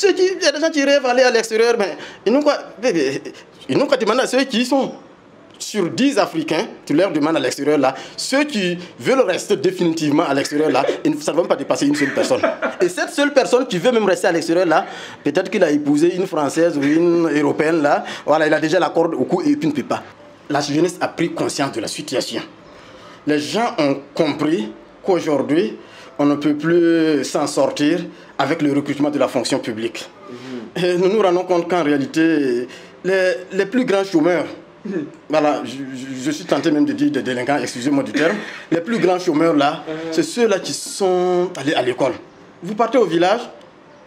Il y a des gens qui rêvent d'aller à l'extérieur, mais ils n'ont qu'à demander à ceux qui y sont. Sur 10 Africains, tu leur demandes à l'extérieur là, ceux qui veulent rester définitivement à l'extérieur là, ça ne va même pas dépasser une seule personne. Et cette seule personne qui veut même rester à l'extérieur là, peut-être qu'il a épousé une Française ou une Européenne là, voilà, il a déjà la corde au cou et puis ne peut pas. La jeunesse a pris conscience de la situation. Les gens ont compris qu'aujourd'hui, on ne peut plus s'en sortir avec le recrutement de la fonction publique. Et nous nous rendons compte qu'en réalité, les plus grands chômeurs, voilà, je suis tenté même de dire des délinquants, excusez-moi du terme, les plus grands chômeurs là, c'est ceux-là qui sont allés à l'école. Vous partez au village,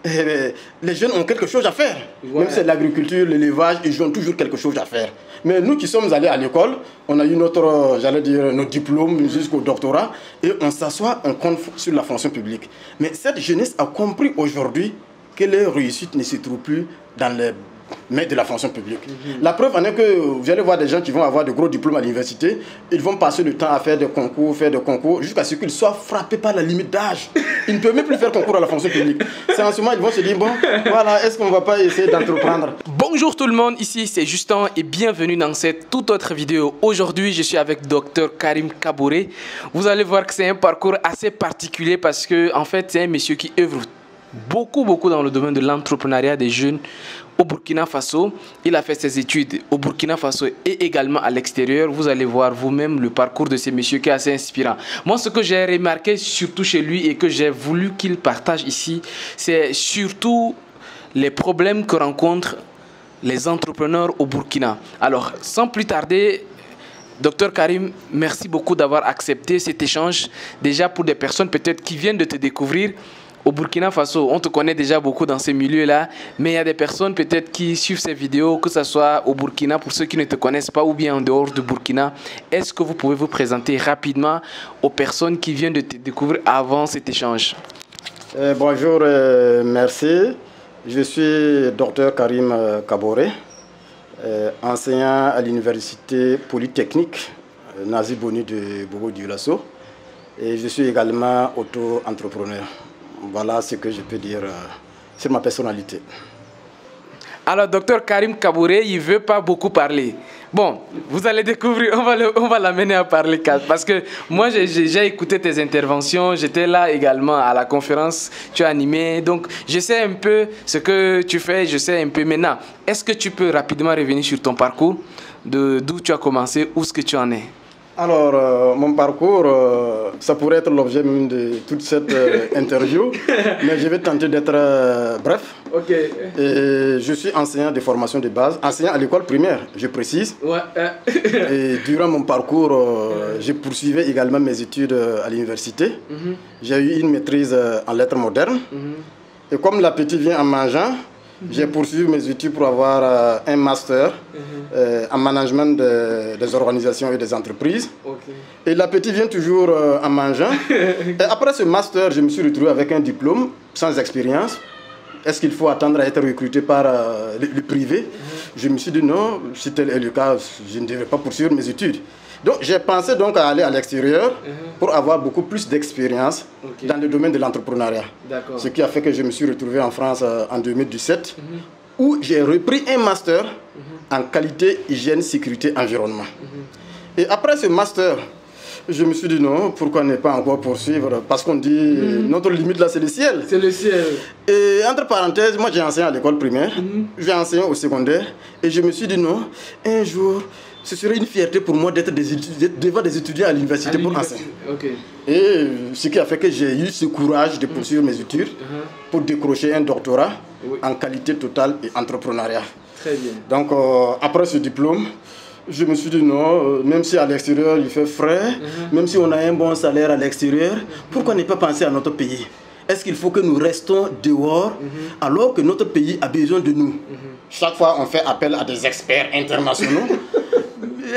les jeunes ont quelque chose à faire. Ouais. Même si c'est l'agriculture, l'élevage, ils ont toujours quelque chose à faire. Mais nous qui sommes allés à l'école, on a eu notre diplôme jusqu'au doctorat et on s'assoit, on compte sur la fonction publique. Mais cette jeunesse a compris aujourd'hui que leur réussite ne se trouve plus dans les mains de la fonction publique. La preuve en est que vous allez voir des gens qui vont avoir de gros diplômes à l'université, ils vont passer le temps à faire des concours, jusqu'à ce qu'ils soient frappés par la limite d'âge. Ils ne peuvent même plus faire concours à la fonction publique. C'est en ce moment ils vont se dire, bon, voilà, est-ce qu'on ne va pas essayer d'entreprendre? Bonjour tout le monde, ici c'est Justin et bienvenue dans cette toute autre vidéo. Aujourd'hui, je suis avec Dr Karim Kaboré. Vous allez voir que c'est un parcours assez particulier parce que, en fait, c'est un monsieur qui œuvre beaucoup dans le domaine de l'entrepreneuriat des jeunes au Burkina Faso. Il a fait ses études au Burkina Faso et également à l'extérieur. Vous allez voir vous-même le parcours de ces messieurs qui est assez inspirant. Moi, ce que j'ai remarqué surtout chez lui et que j'ai voulu qu'il partage ici, c'est surtout les problèmes que rencontrent les entrepreneurs au Burkina. Alors, sans plus tarder, Dr Karim, merci beaucoup d'avoir accepté cet échange. Déjà pour des personnes peut-être qui viennent de te découvrir, au Burkina Faso, on te connaît déjà beaucoup dans ces milieux-là, mais il y a des personnes peut-être qui suivent ces vidéos, que ce soit au Burkina, pour ceux qui ne te connaissent pas, ou bien en dehors du Burkina. Est-ce que vous pouvez vous présenter rapidement aux personnes qui viennent de te découvrir avant cet échange? Bonjour, merci. Je suis Dr Karim Kaboré, enseignant à l'université polytechnique Nazi Boni de Bobo-Dioulasso, et je suis également auto-entrepreneur. Voilà ce que je peux dire sur ma personnalité. Alors, Dr Karim Kaboré, il ne veut pas beaucoup parler. Bon, vous allez découvrir, on va l'amener à parler. Parce que moi, j'ai écouté tes interventions. J'étais là également à la conférence. Tu as animé. Donc, je sais un peu ce que tu fais. Je sais un peu maintenant. Est-ce que tu peux rapidement revenir sur ton parcours, d'où tu as commencé, où est-ce que tu en es? Alors, mon parcours, ça pourrait être l'objet même de toute cette interview, mais je vais tenter d'être bref. Ok. Et je suis enseignant de formation de base, enseignant à l'école primaire, je précise. Ouais. Et durant mon parcours, je poursuivais également mes études à l'université. J'ai eu une maîtrise en lettres modernes. Et comme l'appétit vient en mangeant, j'ai poursuivi mes études pour avoir un master en management des organisations et des entreprises. Et l'appétit vient toujours en mangeant. Et après ce master, je me suis retrouvé avec un diplôme sans expérience. Est-ce qu'il faut attendre à être recruté par le privé? Je me suis dit non, si tel est le cas, je ne devrais pas poursuivre mes études. Donc j'ai pensé donc à aller à l'extérieur pour avoir beaucoup plus d'expérience dans le domaine de l'entrepreneuriat. Ce qui a fait que je me suis retrouvé en France en 2017 où j'ai repris un master en qualité, hygiène, sécurité, environnement. Et après ce master, je me suis dit non, pourquoi ne pas encore poursuivre? Parce qu'on dit notre limite là c'est le ciel. C'est le ciel. Et entre parenthèses, moi j'ai enseigné à l'école primaire, j'ai enseigné au secondaire et je me suis dit non, un jour ce serait une fierté pour moi d'être devant des étudiants à l'université pour enseigner. Et ce qui a fait que j'ai eu ce courage de poursuivre mes études pour décrocher un doctorat en qualité totale et entrepreneuriat. Très bien. Donc après ce diplôme, je me suis dit non, même si à l'extérieur il fait frais, même si on a un bon salaire à l'extérieur, pourquoi ne pas penser à notre pays? Est-ce qu'il faut que nous restons dehors alors que notre pays a besoin de nous? Chaque fois on fait appel à des experts internationaux.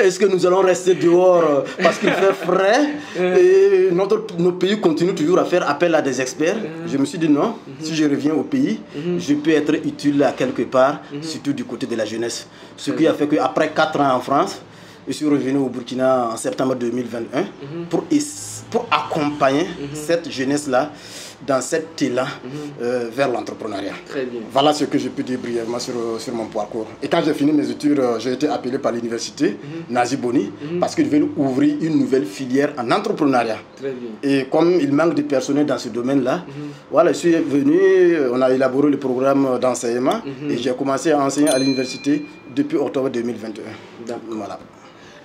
Est-ce que nous allons rester dehors parce qu'il fait frais et nos pays continuent toujours à faire appel à des experts? Je me suis dit non, si je reviens au pays, je peux être utile à quelque part, surtout du côté de la jeunesse. Ce qui a fait qu'après 4 ans en France, je suis revenu au Burkina en septembre 2021 pour accompagner cette jeunesse-là dans cet élan vers l'entrepreneuriat. Très bien. Voilà ce que je peux dire brièvement sur mon parcours. Et quand j'ai fini mes études, j'ai été appelé par l'université Nazi Boni parce qu'ils veulent ouvrir une nouvelle filière en entrepreneuriat. Très bien. Et comme il manque de personnel dans ce domaine-là, voilà, je suis venu, on a élaboré le programme d'enseignement et j'ai commencé à enseigner à l'université depuis octobre 2021. Voilà.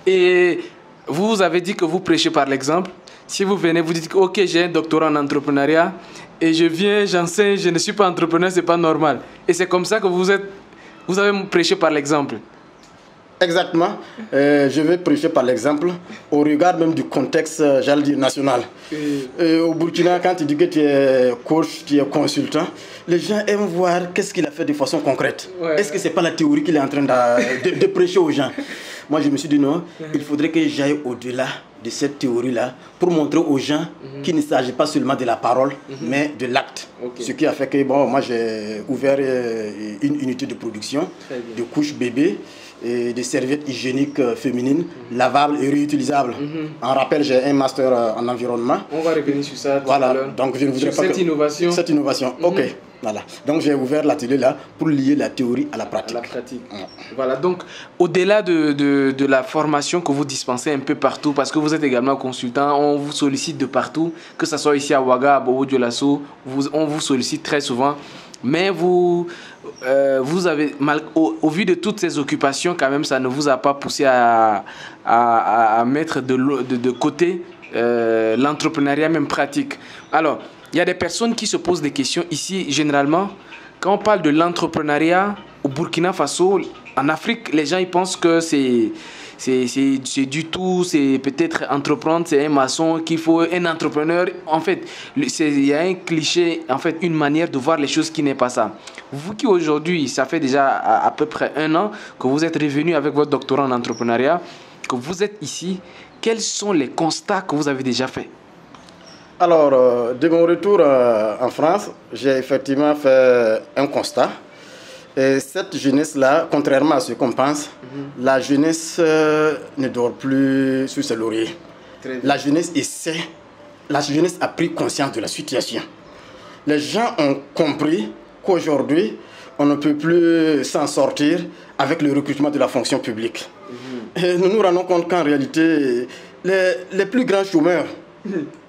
Et vous avez dit que vous prêchez par l'exemple. Si vous venez, vous dites que ok, j'ai un doctorat en entrepreneuriat et je viens, j'enseigne, je ne suis pas entrepreneur, c'est pas normal. Et c'est comme ça que vous avez prêché par l'exemple. Exactement. Je vais prêcher par l'exemple au regard même du contexte, j'allais dire, national. Au Burkina, quand tu dis que tu es coach, tu es consultant, les gens aiment voir qu'est-ce qu'il a fait de façon concrète. Ouais. Est-ce que ce n'est pas la théorie qu'il est en train de prêcher aux gens? Moi, je me suis dit non, il faudrait que j'aille au-delà de cette théorie-là pour montrer aux gens qu'il ne s'agit pas seulement de la parole, mais de l'acte. Okay. Ce qui a fait que bon, moi, j'ai ouvert une unité de production de couches bébés et des serviettes hygiéniques féminines, lavables et réutilisables. En rappel, j'ai un master en environnement. On va revenir sur ça tout à l'heure. Donc je ne voudrais pas cette innovation. Cette innovation, ok. Voilà. Donc j'ai ouvert l'atelier là pour lier la théorie à la pratique. À la pratique. Voilà. Donc au-delà de la formation que vous dispensez un peu partout, parce que vous êtes également consultant, on vous sollicite de partout, que ce soit ici à Ouaga, à Bobo-Dioulasso, on vous sollicite très souvent. Mais vous avez, au vu de toutes ces occupations, quand même, ça ne vous a pas poussé à mettre de côté l'entrepreneuriat même pratique. Alors, il y a des personnes qui se posent des questions ici, généralement. Quand on parle de l'entrepreneuriat au Burkina Faso, en Afrique, les gens ils pensent que c'est du tout, c'est peut-être entreprendre, c'est un maçon, qu'il faut un entrepreneur. En fait, il y a un cliché, en fait, une manière de voir les choses qui n'est pas ça. Vous qui aujourd'hui, ça fait déjà à peu près 1 an que vous êtes revenu avec votre doctorat en entrepreneuriat, que vous êtes ici, quels sont les constats que vous avez déjà faits? Alors, de mon retour en France, j'ai effectivement fait un constat. Et cette jeunesse-là, contrairement à ce qu'on pense, la jeunesse ne dort plus sur ses lauriers. La jeunesse essaie, la jeunesse a pris conscience de la situation. Les gens ont compris qu'aujourd'hui, on ne peut plus s'en sortir avec le recrutement de la fonction publique. Et nous nous rendons compte qu'en réalité, les plus grands chômeurs,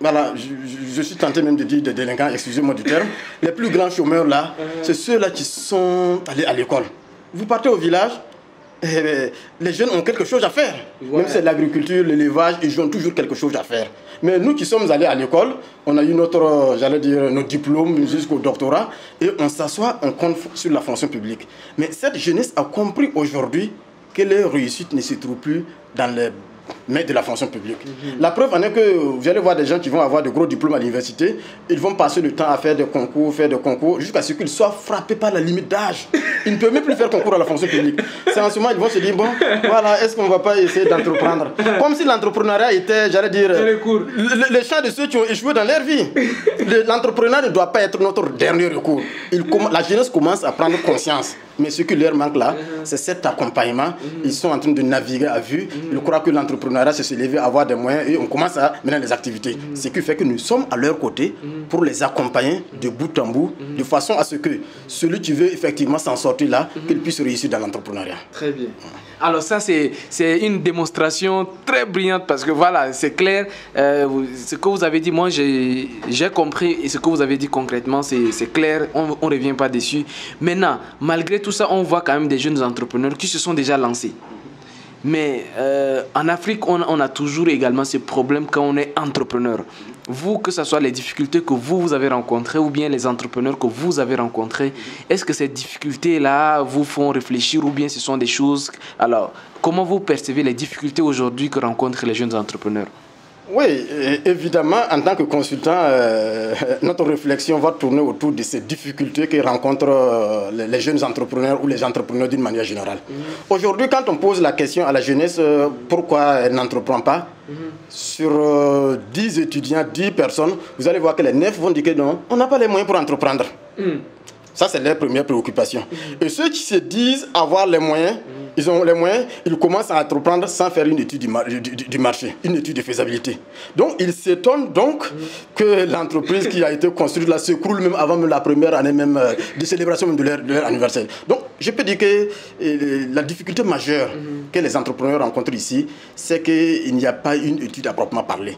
voilà, je suis tenté même de dire des délinquants, excusez-moi du terme. Les plus grands chômeurs là, c'est ceux-là qui sont allés à l'école. Vous partez au village, les jeunes ont quelque chose à faire. Ouais. Même si c'est l'agriculture, l'élevage, ils ont toujours quelque chose à faire. Mais nous qui sommes allés à l'école, on a eu notre diplôme jusqu'au doctorat et on s'assoit, on compte sur la fonction publique. Mais cette jeunesse a compris aujourd'hui que leur réussite ne se trouve plus dans les mais de la fonction publique. La preuve en est que vous allez voir des gens qui vont avoir de gros diplômes à l'université, ils vont passer le temps à faire des concours, jusqu'à ce qu'ils soient frappés par la limite d'âge. Ils ne peuvent même plus faire concours à la fonction publique. C'est en ce moment ils vont se dire, bon, voilà, est-ce qu'on ne va pas essayer d'entreprendre? Comme si l'entrepreneuriat était, j'allais dire, le champ de ceux qui ont échoué dans leur vie. L'entrepreneuriat ne doit pas être notre dernier recours. La jeunesse commence à prendre conscience. Mais ce qui leur manque là, c'est cet accompagnement. Ils sont en train de naviguer à vue. Ils croient que l'entrepreneuriat, c'est se lever, avoir des moyens et on commence à mener les activités. Ce qui fait que nous sommes à leur côté pour les accompagner de bout en bout, de façon à ce que celui qui veut effectivement s'en sortir là, qu'il puisse réussir dans l'entrepreneuriat. Très bien. Alors ça, c'est une démonstration très brillante parce que voilà, c'est clair. Ce que vous avez dit, moi, j'ai compris et ce que vous avez dit concrètement, c'est clair. On ne revient pas dessus. Maintenant, malgré tout ça, on voit quand même des jeunes entrepreneurs qui se sont déjà lancés. Mais en Afrique, on a toujours également ce problème quand on est entrepreneur. Vous, que ce soit les difficultés que vous avez rencontrées ou bien les entrepreneurs que vous avez rencontrés, est-ce que ces difficultés-là vous font réfléchir ou bien ce sont des choses... Alors, comment vous percevez les difficultés aujourd'hui que rencontrent les jeunes entrepreneurs? Oui, évidemment, en tant que consultant, notre réflexion va tourner autour de ces difficultés que rencontrent les jeunes entrepreneurs ou les entrepreneurs d'une manière générale. Aujourd'hui, quand on pose la question à la jeunesse, pourquoi elle n'entreprend pas, sur 10 étudiants, 10 personnes, vous allez voir que les 9 vont dire que non, on n'a pas les moyens pour entreprendre. Ça, c'est leur première préoccupation. Et ceux qui se disent avoir les moyens, ils ont les moyens, ils commencent à entreprendre sans faire une étude du marché, une étude de faisabilité. Donc, ils s'étonnent donc que l'entreprise qui a été construite là s'écroule même avant même la première année même de célébration même de leur anniversaire. Donc, je peux dire que la difficulté majeure que les entrepreneurs rencontrent ici, c'est qu'il n'y a pas une étude à proprement parler.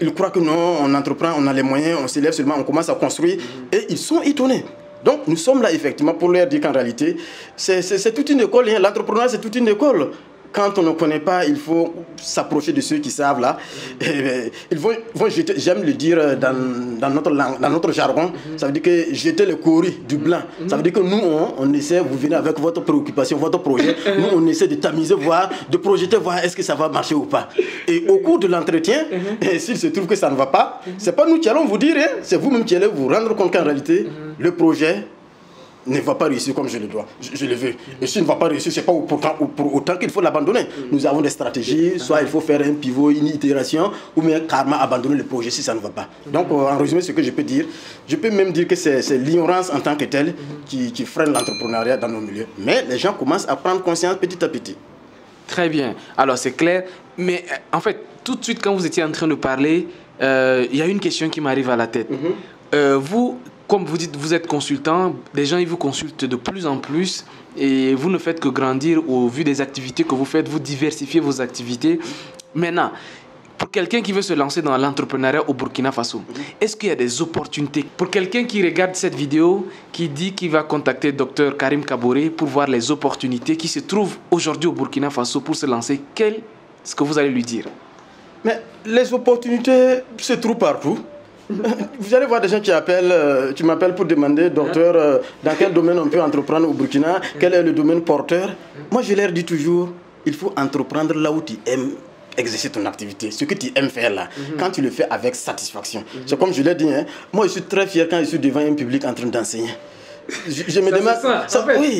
Ils croient que non, on entreprend, on a les moyens, on s'élève seulement, on commence à construire et ils sont étonnés. Donc nous sommes là effectivement pour leur dire qu'en réalité, c'est toute une école. Hein. L'entrepreneuriat, c'est toute une école. Quand on ne connaît pas, il faut s'approcher de ceux qui savent là. Et, ils vont jeter, j'aime le dire dans notre langue, dans notre jargon, ça veut dire que jeter le courri du blanc. Ça veut dire que nous, on essaie, vous venez avec votre préoccupation, votre projet. Nous, on essaie de tamiser, voir, de projeter, voir est-ce que ça va marcher ou pas. Et au cours de l'entretien, s'il se trouve que ça ne va pas, c'est pas nous qui allons vous dire, hein, c'est vous-même qui allez vous rendre compte qu'en réalité, le projet ne va pas réussir comme je le dois, je le veux. Et s'il ne va pas réussir, ce n'est pas pour autant qu'il faut l'abandonner. Nous avons des stratégies, soit il faut faire un pivot, une itération, ou bien carrément abandonner le projet si ça ne va pas. Donc, en résumé, ce que je peux dire, je peux même dire que c'est l'ignorance en tant que telle qui freine l'entrepreneuriat dans nos milieux. Mais les gens commencent à prendre conscience petit à petit. Très bien. Alors, c'est clair. Mais en fait, tout de suite, quand vous étiez en train de parler, il y a une question qui m'arrive à la tête. Vous, comme vous dites, vous êtes consultant, les gens ils vous consultent de plus en plus et vous ne faites que grandir au vu des activités que vous faites, vous diversifiez vos activités. Maintenant, pour quelqu'un qui veut se lancer dans l'entrepreneuriat au Burkina Faso, est-ce qu'il y a des opportunités? Pour quelqu'un qui regarde cette vidéo, qui dit qu'il va contacter Dr Karim Kaboré pour voir les opportunités qui se trouvent aujourd'hui au Burkina Faso pour se lancer, qu'est-ce que vous allez lui dire? Mais les opportunités se trouvent partout. Vous allez voir des gens qui appellent, tu m'appelles pour demander, docteur, dans quel domaine on peut entreprendre au Burkina, quel est le domaine porteur. Moi, je leur dis toujours, il faut entreprendre là où tu aimes exercer ton activité, ce que tu aimes faire là, quand tu le fais avec satisfaction. C'est comme je l'ai dit, hein, moi je suis très fier quand je suis devant un public en train d'enseigner. Je me demande.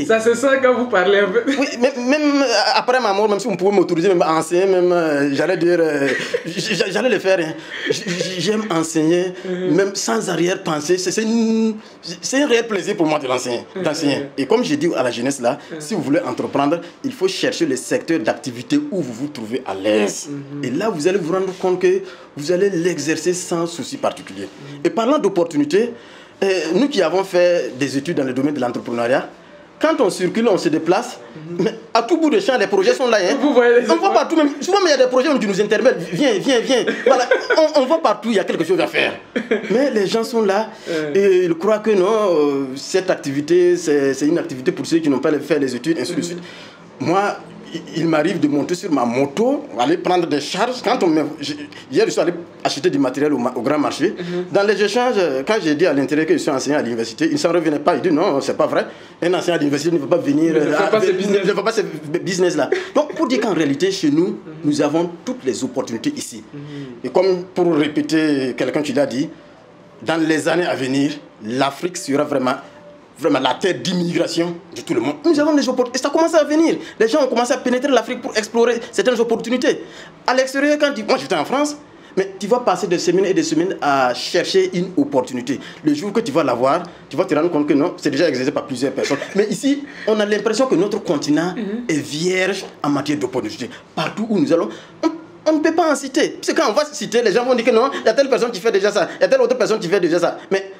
Ça se sent quand vous parlez un peu. Oui, même après ma mort, même si on pouvait m'autoriser même à enseigner, même j'allais dire, j'allais le faire. Hein. J'aime enseigner, même sans arrière-pensée. C'est un réel plaisir pour moi de d'enseigner. Et comme j'ai dit à la jeunesse là, si vous voulez entreprendre, il faut chercher le secteur d'activité où vous vous trouvez à l'aise. Et là, vous allez vous rendre compte que vous allez l'exercer sans souci particulier. Et parlant d'opportunités, nous qui avons fait des études dans le domaine de l'entrepreneuriat, quand on circule, on se déplace, mais à tout bout de champ, les projets sont là. Hein. Vous voyez on voit partout, même, souvent il y a des projets qui nous interpellent. Viens. Voilà, on voit partout, il y a quelque chose à faire. Mais les gens sont là et ils croient que non, cette activité, c'est une activité pour ceux qui n'ont pas fait les études, ainsi de suite. Moi, il m'arrive de monter sur ma moto, aller prendre des charges. Hier, je suis allé acheter du matériel au grand marché. Dans les échanges, quand j'ai dit à l'intérieur que je suis enseignant à l'université, il ne s'en revenait pas. Il dit non, c'est pas vrai. Un enseignant à l'université ne peut pas venir. Ne fait pas ce business-là. Donc, pour dire qu'en réalité, chez nous, nous avons toutes les opportunités ici. Et comme pour répéter, quelqu'un qui l'a dit, dans les années à venir, l'Afrique sera vraiment la terre d'immigration de tout le monde. Nous avons des opportunités. Et ça commence à venir. Les gens ont commencé à pénétrer l'Afrique pour explorer certaines opportunités. À l'extérieur, moi j'étais en France, mais tu vas passer des semaines et des semaines à chercher une opportunité. Le jour que tu vas l'avoir, tu vas te rendre compte que non, c'est déjà exercé par plusieurs personnes. Mais ici, on a l'impression que notre continent est vierge en matière d'opportunités. Partout où nous allons, on ne peut pas en citer. Parce que quand on va citer, les gens vont dire que non, il y a telle personne qui fait déjà ça, il y a telle autre personne qui fait déjà ça. Mais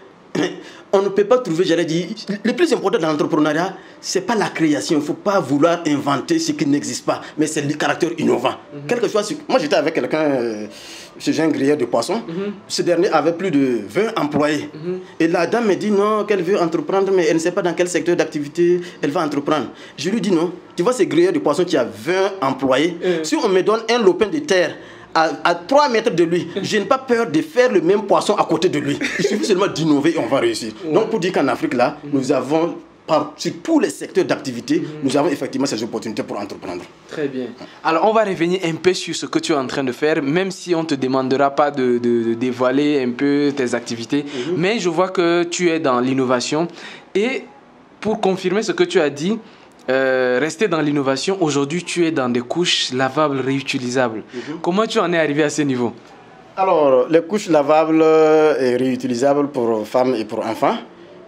on ne peut pas trouver, j'allais dire, le plus important dans l'entrepreneuriat, ce n'est pas la création. Il ne faut pas vouloir inventer ce qui n'existe pas, mais c'est le caractère innovant. Quelque chose, moi j'étais avec quelqu'un chez un grilleur de poissons. Ce dernier avait plus de 20 employés. Et la dame me dit non, qu'elle veut entreprendre, mais elle ne sait pas dans quel secteur d'activité elle va entreprendre. Je lui dis non, tu vois ce grilleur de poissons qui a 20 employés, si on me donne un lopin de terre à 3 mètres de lui, je n'ai pas peur de faire le même poisson à côté de lui. Il suffit seulement d'innover et on va réussir. Donc pour dire qu'en Afrique là, nous avons sur tous les secteurs d'activité, nous avons effectivement ces opportunités pour entreprendre. Très bien. Alors on va revenir un peu sur ce que tu es en train de faire, même si on ne te demandera pas de dévoiler un peu tes activités. Mais je vois que tu es dans l'innovation. Et pour confirmer ce que tu as dit, rester dans l'innovation, aujourd'hui tu es dans des couches lavables réutilisables. Comment tu en es arrivé à ce niveau? Alors, les couches lavables et réutilisables pour femmes et pour enfants,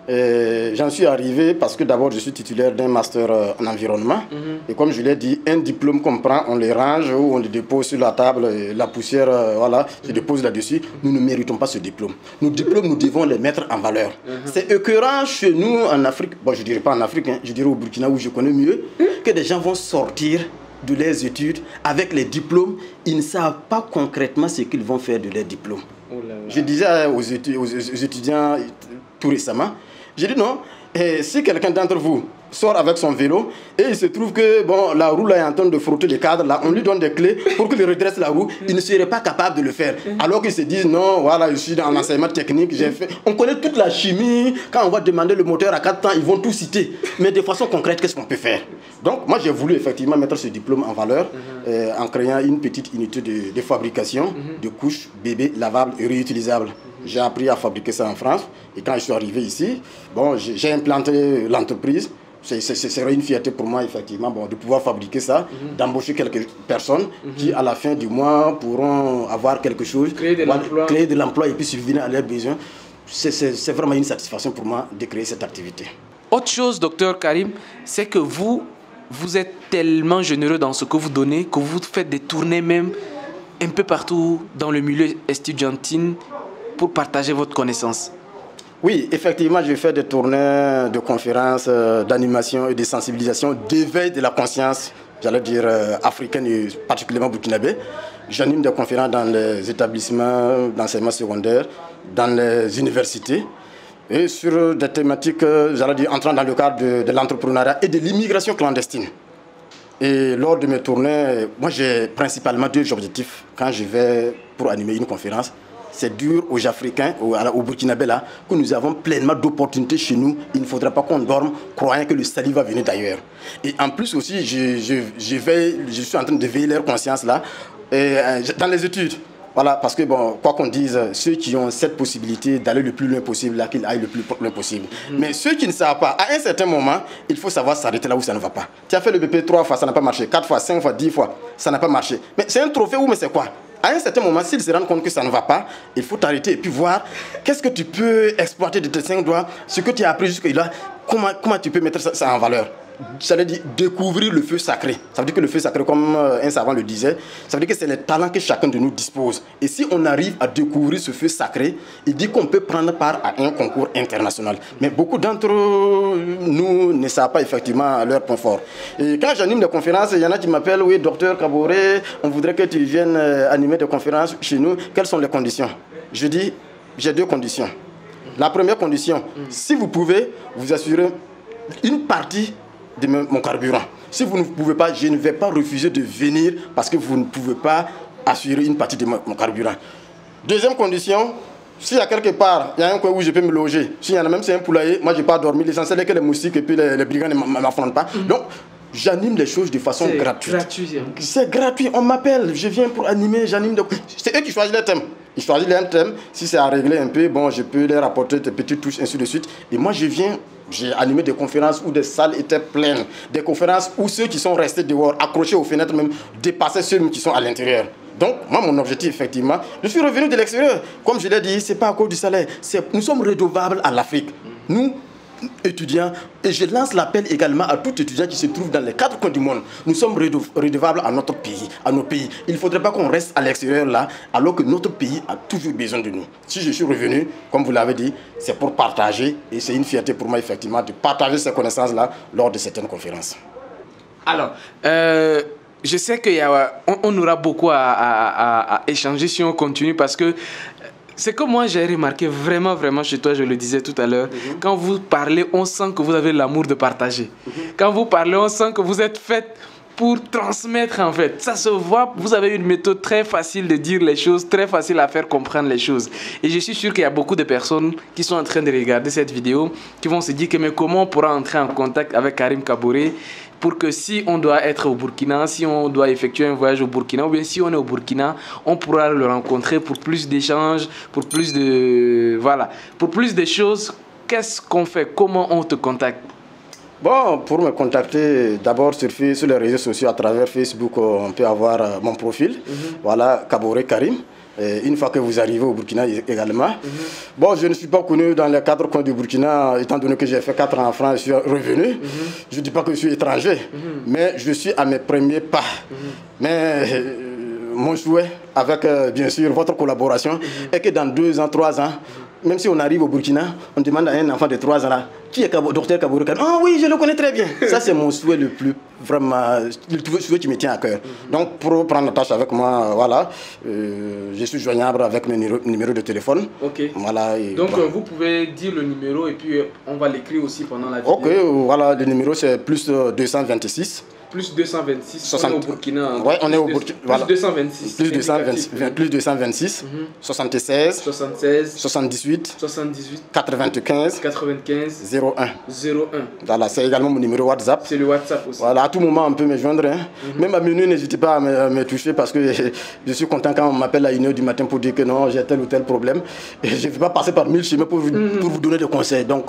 J'en suis arrivé parce que d'abord je suis titulaire d'un master en environnement. Et comme je l'ai dit, un diplôme qu'on prend, on les range ou on les dépose sur la table, et la poussière, voilà, se dépose là-dessus. Nous ne méritons pas ce diplôme. Nos diplômes, nous devons les mettre en valeur. C'est écœurant chez nous en Afrique, bon je ne dirais pas en Afrique, hein, je dirais au Burkina où je connais mieux, que des gens vont sortir de leurs études avec les diplômes, ils ne savent pas concrètement ce qu'ils vont faire de leurs diplômes. Je disais aux étudiants tout récemment, j'ai dit non, si quelqu'un d'entre vous sort avec son vélo et il se trouve que bon, la roue là est en train de frotter les cadres, là, on lui donne des clés pour qu'il redresse la roue, il ne serait pas capable de le faire. Alors qu'ils se disent non, voilà, je suis dans l'enseignement technique, j'ai fait. On connaît toute la chimie, quand on va demander le moteur à 4 temps, ils vont tout citer. Mais de façon concrète, qu'est-ce qu'on peut faire? Donc moi j'ai voulu effectivement mettre ce diplôme en valeur en créant une petite unité de fabrication de couches bébés lavables et réutilisables. J'ai appris à fabriquer ça en France et quand je suis arrivé ici, bon, j'ai implanté l'entreprise. Ce serait une fierté pour moi, effectivement, bon, de pouvoir fabriquer ça, d'embaucher quelques personnes qui, à la fin du mois, pourront avoir quelque chose, créer de l'emploi et puis subvenir à leurs besoins. C'est vraiment une satisfaction pour moi de créer cette activité. Autre chose, docteur Karim, c'est que vous êtes tellement généreux dans ce que vous donnez, que vous faites des tournées même un peu partout dans le milieu estudiantin pour partager votre connaissance. Oui, effectivement, je fais des tournées de conférences, d'animation et de sensibilisation, d'éveil de la conscience, j'allais dire africaine et particulièrement burkinabé. J'anime des conférences dans les établissements d'enseignement secondaire, dans les universités, et sur des thématiques, j'allais dire, entrant dans le cadre de l'entrepreneuriat et de l'immigration clandestine. Et lors de mes tournées, moi j'ai principalement deux objectifs quand je vais pour animer une conférence. C'est dur aux Africains, aux Burkinabés là, que nous avons pleinement d'opportunités chez nous. Il ne faudra pas qu'on dorme croyant que le salut va venir d'ailleurs. Et en plus aussi, je suis en train de veiller leur conscience là, dans les études. Voilà, parce que bon, quoi qu'on dise, ceux qui ont cette possibilité d'aller le plus loin possible, là, qu'ils aillent le plus loin possible. Mais ceux qui ne savent pas, à un certain moment, il faut savoir s'arrêter là où ça ne va pas. Tu as fait le BP 3 fois, ça n'a pas marché, 4 fois, 5 fois, 10 fois, ça n'a pas marché. Mais c'est un trophée ou mais c'est quoi? À un certain moment, s'ils se rendent compte que ça ne va pas, il faut t'arrêter et puis voir qu'est-ce que tu peux exploiter de tes 5 doigts, ce que tu as appris jusque-là, comment tu peux mettre ça en valeur. Ça veut dire découvrir le feu sacré. Ça veut dire que le feu sacré, comme un savant le disait, ça veut dire que c'est les talents que chacun de nous dispose. Et si on arrive à découvrir ce feu sacré, il dit qu'on peut prendre part à un concours international. Mais beaucoup d'entre nous ne savent pas effectivement leur point fort. Et quand j'anime des conférences, il y en a qui m'appellent, oui, docteur Kaboré, on voudrait que tu viennes animer des conférences chez nous. Quelles sont les conditions? Je dis, j'ai deux conditions. La première condition, si vous pouvez vous assurer une partie de mon carburant. Si vous ne pouvez pas, je ne vais pas refuser de venir parce que vous ne pouvez pas assurer une partie de mon carburant. Deuxième condition, s'il y a quelque part, il y a un coin où je peux me loger. S'il y en a même, c'est un poulailler, moi je n'ai pas dormi. L'essentiel est que les moustiques et puis les brigands ne m'affrontent pas. Donc, j'anime les choses de façon gratuite. C'est gratuit, on m'appelle, je viens pour animer, j'anime. C'est eux qui choisissent les thèmes. Ils choisissent un thème, si c'est à régler un peu, bon, je peux leur apporter des petites touches, ainsi de suite. Et moi, je viens, j'ai animé des conférences où des salles étaient pleines, des conférences où ceux qui sont restés dehors, accrochés aux fenêtres même, dépassaient ceux qui sont à l'intérieur. Donc, moi, mon objectif, effectivement, je suis revenu de l'extérieur. Comme je l'ai dit, ce n'est pas à cause du salaire. Nous sommes redevables à l'Afrique. Nous, étudiants, et je lance l'appel également à tout étudiant qui se trouve dans les 4 coins du monde. Nous sommes redevables à notre pays, à nos pays. Il ne faudrait pas qu'on reste à l'extérieur là, alors que notre pays a toujours besoin de nous. Si je suis revenu, comme vous l'avez dit, c'est pour partager, et c'est une fierté pour moi, effectivement, de partager ces connaissances-là lors de certaines conférences. Alors, je sais qu'on aura beaucoup à échanger si on continue parce que c'est que moi j'ai remarqué vraiment chez toi, je le disais tout à l'heure, quand vous parlez, on sent que vous avez l'amour de partager. Quand vous parlez, on sent que vous êtes faite pour transmettre en fait. Ça se voit, vous avez une méthode très facile de dire les choses, très facile à faire comprendre les choses. Et je suis sûr qu'il y a beaucoup de personnes qui sont en train de regarder cette vidéo, qui vont se dire que mais comment on pourra entrer en contact avec Karim Kaboré pour que si on doit être au Burkina, si on doit effectuer un voyage au Burkina, ou bien si on est au Burkina, on pourra le rencontrer pour plus d'échanges, pour plus de... Voilà, pour plus de choses. Qu'est-ce qu'on fait? Comment on te contacte? Bon, pour me contacter, d'abord sur les réseaux sociaux, à travers Facebook, on peut avoir mon profil. Voilà, Kaboré Karim. une fois que vous arrivez au Burkina également. Bon, je ne suis pas connu dans les 4 coins du Burkina, étant donné que j'ai fait 4 ans en France et je suis revenu. Je ne dis pas que je suis étranger, mais je suis à mes premiers pas. Mais mon souhait, avec bien sûr votre collaboration, est que dans 2 ans, 3 ans, même si on arrive au Burkina, on demande à un enfant de 3 ans là, qui est Dr Kabouré Karim? Ah oui, je le connais très bien. Ça, c'est mon souhait le plus, vraiment, le souhait qui me tient à cœur. Donc, pour prendre la tâche avec moi, voilà, je suis joignable avec mon numéro de téléphone. Ok. Voilà, donc, vous pouvez dire le numéro et puis on va l'écrire aussi pendant la vidéo. Ok, voilà, le numéro c'est plus 226. Plus 226, 60... on est au Burkina. Oui, on est au Burkina. Voilà. Plus 226. Plus 226, 76, 78, 95, 01. Voilà, c'est également mon numéro WhatsApp. C'est le WhatsApp aussi. Voilà, à tout moment, on peut me joindre. Hein. Même à minuit, n'hésitez pas à me toucher parce que je suis content quand on m'appelle à 1h du matin pour dire que non, j'ai tel ou tel problème. Et je ne vais pas passer par 1000 chemins pour vous donner des conseils. Donc,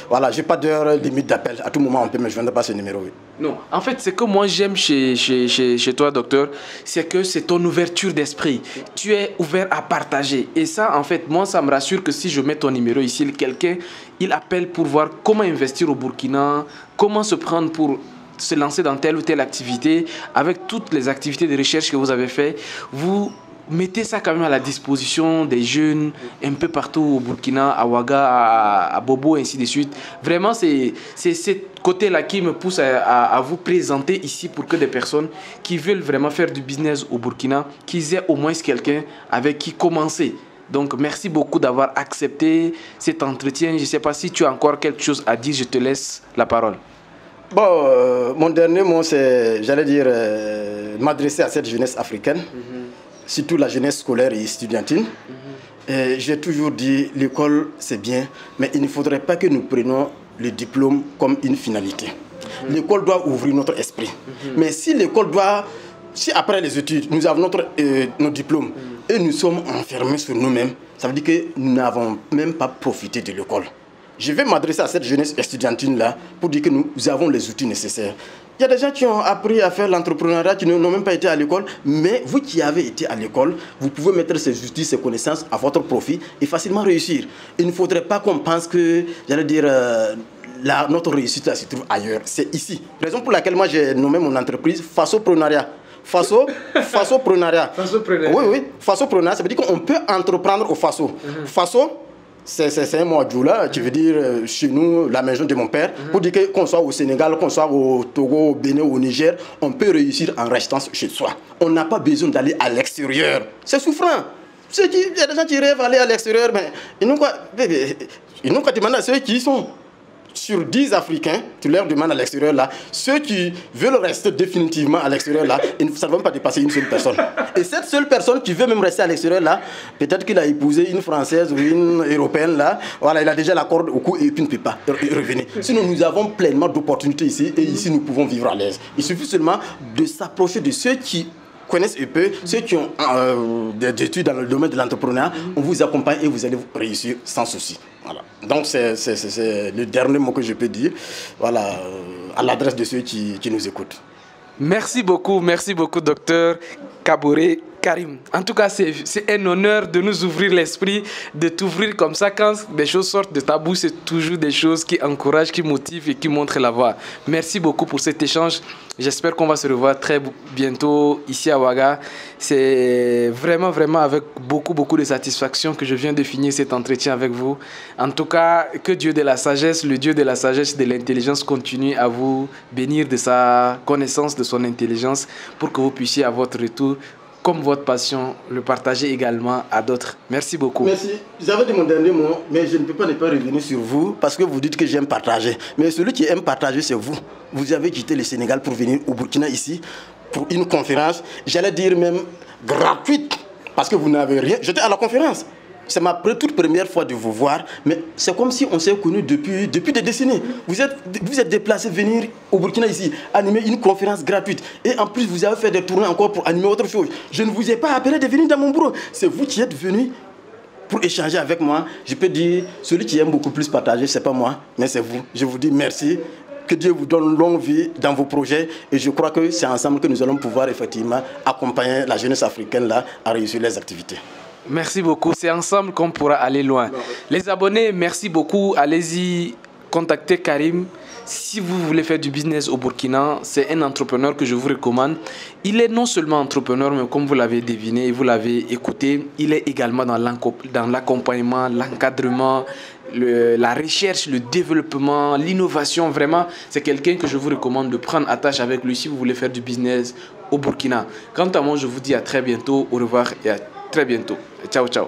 voilà, je n'ai pas d'heure limite d'appel. À tout moment, on peut me joindre par ce numéro. Oui. Non, en fait, c'est que moi j'aime chez toi, docteur, c'est que c'est ton ouverture d'esprit. Tu es ouvert à partager. Et ça, en fait, moi, ça me rassure que si je mets ton numéro ici, quelqu'un, il appelle pour voir comment investir au Burkina, comment se prendre pour se lancer dans telle ou telle activité, avec toutes les activités de recherche que vous avez faites, vous mettez ça quand même à la disposition des jeunes un peu partout au Burkina, à Ouaga, à Bobo, ainsi de suite. Vraiment, c'est ce côté-là qui me pousse à vous présenter ici pour que des personnes qui veulent vraiment faire du business au Burkina, qu'ils aient au moins quelqu'un avec qui commencer. Donc, merci beaucoup d'avoir accepté cet entretien. Je ne sais pas si tu as encore quelque chose à dire, je te laisse la parole. Bon, mon dernier mot, c'est, j'allais dire, m'adresser à cette jeunesse africaine. Surtout la jeunesse scolaire et estudiantine. J'ai toujours dit, l'école c'est bien, mais il ne faudrait pas que nous prenions le diplôme comme une finalité. L'école doit ouvrir notre esprit. Mais si l'école doit, si après les études, nous avons nos diplômes et nous sommes enfermés sur nous-mêmes, ça veut dire que nous n'avons même pas profité de l'école. Je vais m'adresser à cette jeunesse estudiantine-là pour dire que nous avons les outils nécessaires. Il y a des gens qui ont appris à faire l'entrepreneuriat, qui n'ont même pas été à l'école, mais vous qui avez été à l'école, vous pouvez mettre ces outils, ces connaissances à votre profit et facilement réussir. Il ne faudrait pas qu'on pense que, j'allais dire, notre réussite là, se trouve ailleurs. C'est ici. Raison pour laquelle moi j'ai nommé mon entreprise Fasoprenariat. Fasoprenariat. Oui, oui. Fasoprenariat, ça veut dire qu'on peut entreprendre au Faso. Faso, c'est un mot djoula qui veut dire chez nous, la maison de mon père. Pour dire qu'on soit au Sénégal, qu'on soit au Togo, au Bénin, au Niger, on peut réussir en restant chez soi. On n'a pas besoin d'aller à l'extérieur. C'est souffrant. Il y a des gens qui rêvent d'aller à l'extérieur, mais ils n'ont qu'à demander à ceux qui y sont. Sur 10 Africains, tu leur demandes à l'extérieur là, ceux qui veulent rester définitivement à l'extérieur là, ça ne va même pas dépasser une seule personne. Et cette seule personne qui veut même rester à l'extérieur là, peut-être qu'il a épousé une Française ou une Européenne là, voilà, il a déjà la corde au cou et puis ne peut pas revenir. Sinon, nous avons pleinement d'opportunités ici et ici nous pouvons vivre à l'aise. Il suffit seulement de s'approcher de ceux qui connaissent un peu, ceux qui ont des études dans le domaine de l'entrepreneuriat, on vous accompagne et vous allez réussir sans souci. Voilà. Donc c'est le dernier mot que je peux dire, voilà, à l'adresse de ceux qui nous écoutent. Merci beaucoup, docteur Kabouré Karim. En tout cas, c'est un honneur de nous ouvrir l'esprit, de t'ouvrir comme ça. Quand des choses sortent de ta bouche, c'est toujours des choses qui encouragent, qui motivent et qui montrent la voie. Merci beaucoup pour cet échange. J'espère qu'on va se revoir très bientôt ici à Ouaga. C'est vraiment avec beaucoup de satisfaction que je viens de finir cet entretien avec vous. En tout cas, que Dieu de la sagesse, le Dieu de la sagesse et de l'intelligence continue à vous bénir de sa connaissance, de son intelligence, pour que vous puissiez à votre retour, comme votre passion, le partager également à d'autres. Merci beaucoup. Merci. J'avais dit mon dernier mot, mais je ne peux pas ne pas revenir sur vous parce que vous dites que j'aime partager. Mais celui qui aime partager, c'est vous. Vous avez quitté le Sénégal pour venir au Burkina ici, pour une conférence, j'allais dire même gratuite, parce que vous n'avez rien. J'étais à la conférence. C'est ma toute première fois de vous voir, mais c'est comme si on s'est connus depuis des décennies. Vous êtes déplacé venir au Burkina ici, animer une conférence gratuite. Et en plus, vous avez fait des tournées encore pour animer autre chose. Je ne vous ai pas appelé de venir dans mon bureau. C'est vous qui êtes venu pour échanger avec moi. Je peux dire, celui qui aime beaucoup plus partager, ce n'est pas moi, mais c'est vous. Je vous dis merci. Que Dieu vous donne longue vie dans vos projets. Et je crois que c'est ensemble que nous allons pouvoir effectivement accompagner la jeunesse africaine là à réussir les activités. Merci beaucoup. C'est ensemble qu'on pourra aller loin. Les abonnés, merci beaucoup. Allez-y, contactez Karim. Si vous voulez faire du business au Burkina, c'est un entrepreneur que je vous recommande. Il est non seulement entrepreneur, mais comme vous l'avez deviné, vous l'avez écouté, il est également dans l'accompagnement, l'encadrement, la recherche, le développement, l'innovation. Vraiment, c'est quelqu'un que je vous recommande de prendre attache avec lui si vous voulez faire du business au Burkina. Quant à moi, je vous dis à très bientôt. Au revoir et à très bientôt. Ciao, ciao.